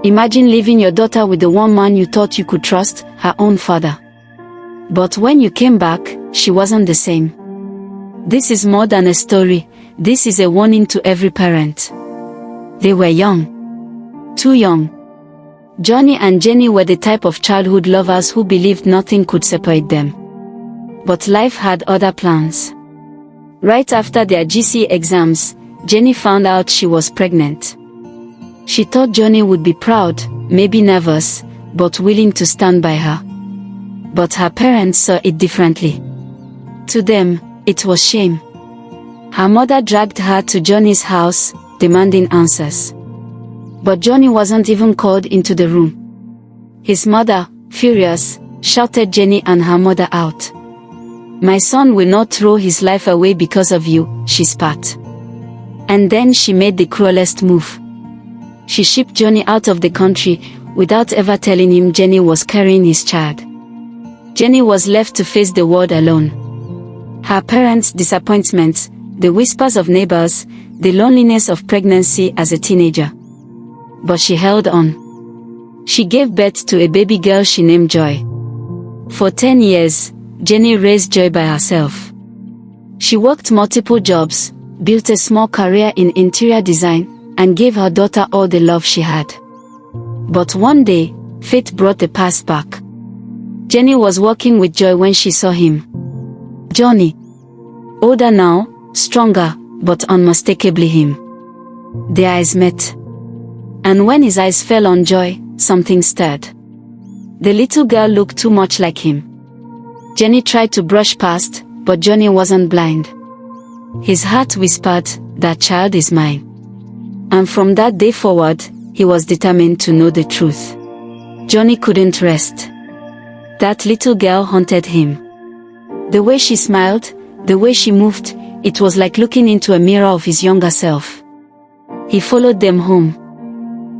Imagine leaving your daughter with the one man you thought you could trust, her own father. But when you came back, she wasn't the same. This is more than a story, this is a warning to every parent. They were young. Too young. Johnny and Jenny were the type of childhood lovers who believed nothing could separate them. But life had other plans. Right after their GC exams, Jenny found out she was pregnant. She thought Johnny would be proud, maybe nervous, but willing to stand by her. But her parents saw it differently. To them, it was shame. Her mother dragged her to Johnny's house, demanding answers. But Johnny wasn't even called into the room. His mother, furious, shouted Jenny and her mother out. "My son will not throw his life away because of you," she spat. And then she made the cruelest move. She shipped Johnny out of the country, without ever telling him Jenny was carrying his child. Jenny was left to face the world alone. Her parents' disappointments, the whispers of neighbors, the loneliness of pregnancy as a teenager. But she held on. She gave birth to a baby girl she named Joy. For 10 years, Jenny raised Joy by herself. She worked multiple jobs, built a small career in interior design, and gave her daughter all the love she had. But one day, fate brought the past back. Jenny was walking with Joy when she saw him. Johnny. Older now, stronger, but unmistakably him. Their eyes met. And when his eyes fell on Joy, something stirred. The little girl looked too much like him. Jenny tried to brush past, but Johnny wasn't blind. His heart whispered, "That child is mine." And from that day forward, he was determined to know the truth. Johnny couldn't rest. That little girl haunted him. The way she smiled, the way she moved, it was like looking into a mirror of his younger self. He followed them home.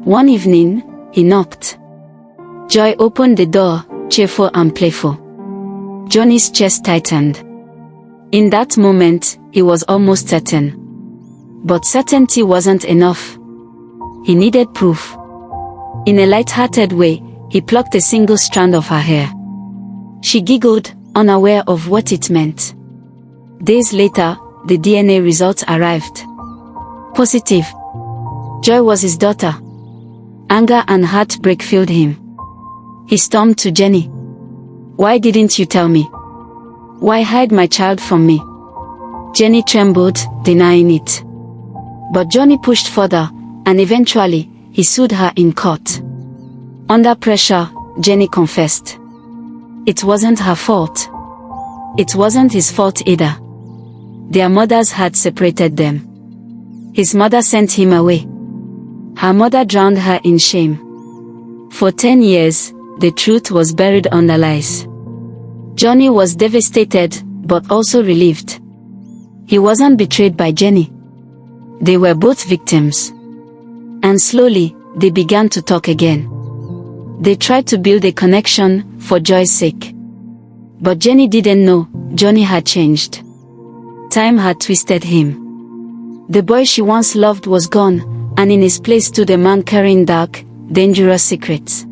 One evening, he knocked. Joy opened the door, cheerful and playful. Johnny's chest tightened. In that moment, he was almost certain. But certainty wasn't enough. He needed proof. In a light-hearted way, he plucked a single strand of her hair. She giggled, unaware of what it meant. Days later, the DNA results arrived. Positive. Joy was his daughter. Anger and heartbreak filled him. He stormed to Jenny. "Why didn't you tell me? Why hide my child from me?" Jenny trembled, denying it. But Johnny pushed further, and eventually, he sued her in court. Under pressure, Jenny confessed. It wasn't her fault. It wasn't his fault either. Their mothers had separated them. His mother sent him away. Her mother drowned her in shame. For 10 years, the truth was buried under lies. Johnny was devastated, but also relieved. He wasn't betrayed by Jenny. They were both victims. And slowly, they began to talk again. They tried to build a connection, for Joy's sake. But Jenny didn't know, Johnny had changed. Time had twisted him. The boy she once loved was gone, and in his place stood a man carrying dark, dangerous secrets.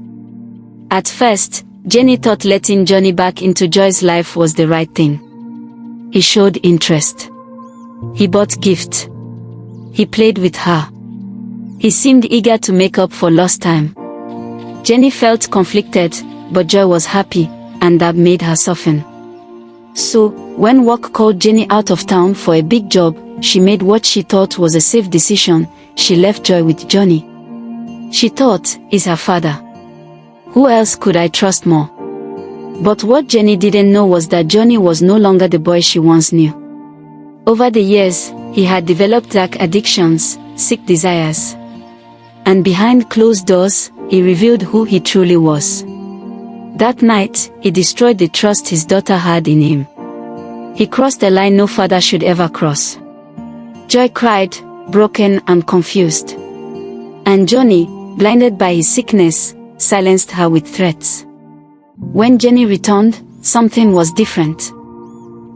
At first, Jenny thought letting Johnny back into Joy's life was the right thing. He showed interest. He bought gifts. He played with her. He seemed eager to make up for lost time. Jenny felt conflicted, but Joy was happy, and that made her soften. So, when work called Jenny out of town for a big job, she made what she thought was a safe decision. She left Joy with Johnny. She thought, "He's her father. Who else could I trust more?" But what Jenny didn't know was that Johnny was no longer the boy she once knew. Over the years, he had developed dark addictions, sick desires. And behind closed doors, he revealed who he truly was. That night, he destroyed the trust his daughter had in him. He crossed a line no father should ever cross. Joy cried, broken and confused. And Johnny, blinded by his sickness, silenced her with threats. When Jenny returned, something was different.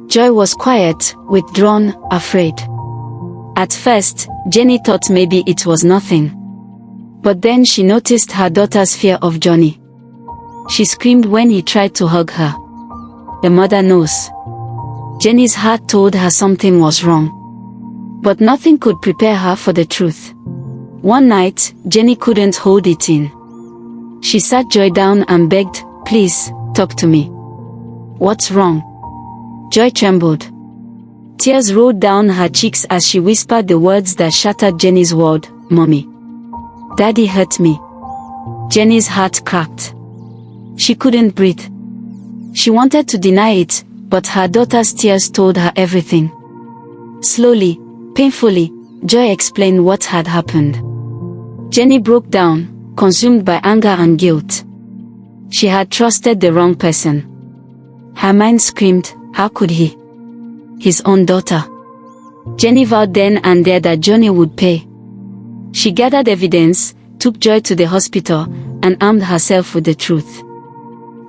Joy was quiet, withdrawn, afraid. At first, Jenny thought maybe it was nothing. But then she noticed her daughter's fear of Johnny. She screamed when he tried to hug her. The mother knows. Jenny's heart told her something was wrong. But nothing could prepare her for the truth. One night, Jenny couldn't hold it in. She sat Joy down and begged, "Please, talk to me. What's wrong?" Joy trembled. Tears rolled down her cheeks as she whispered the words that shattered Jenny's world, "Mommy. Daddy hurt me." Jenny's heart cracked. She couldn't breathe. She wanted to deny it, but her daughter's tears told her everything. Slowly, painfully, Joy explained what had happened. Jenny broke down, consumed by anger and guilt. She had trusted the wrong person. Her mind screamed, how could he? His own daughter. Jenny vowed then and there that Johnny would pay. She gathered evidence, took Joy to the hospital, and armed herself with the truth.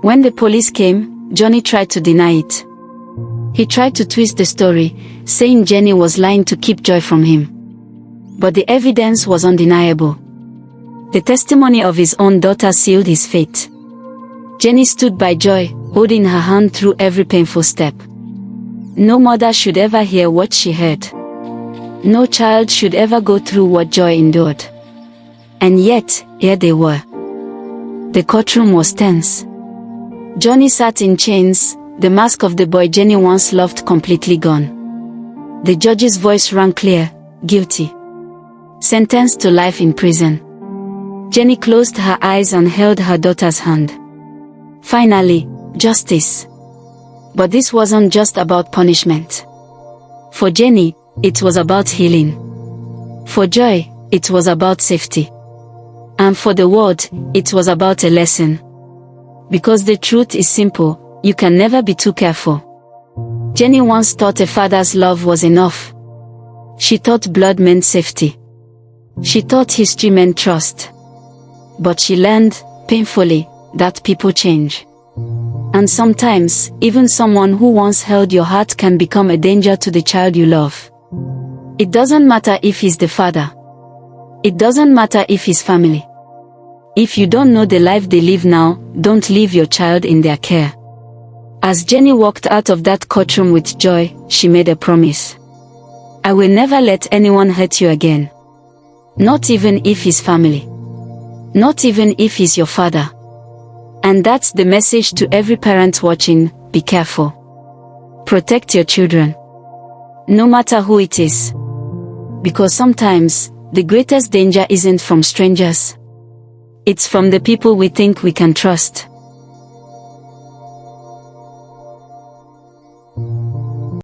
When the police came, Johnny tried to deny it. He tried to twist the story, saying Jenny was lying to keep Joy from him. But the evidence was undeniable. The testimony of his own daughter sealed his fate. Jenny stood by Joy, holding her hand through every painful step. No mother should ever hear what she heard. No child should ever go through what Joy endured. And yet, here they were. The courtroom was tense. Johnny sat in chains, the mask of the boy Jenny once loved completely gone. The judge's voice rang clear, guilty. Sentenced to life in prison. Jenny closed her eyes and held her daughter's hand. Finally, justice. But this wasn't just about punishment. For Jenny, it was about healing. For Joy, it was about safety. And for the world, it was about a lesson. Because the truth is simple, you can never be too careful. Jenny once thought a father's love was enough. She thought blood meant safety. She thought history meant trust. But she learned, painfully, that people change. And sometimes, even someone who once held your heart can become a danger to the child you love. It doesn't matter if he's the father. It doesn't matter if he's family. If you don't know the life they live now, don't leave your child in their care. As Jenny walked out of that courtroom with Joy, she made a promise. I will never let anyone hurt you again. Not even if he's family. Not even if he's your father. And that's the message to every parent watching, be careful. Protect your children. No matter who it is. Because sometimes, the greatest danger isn't from strangers. It's from the people we think we can trust.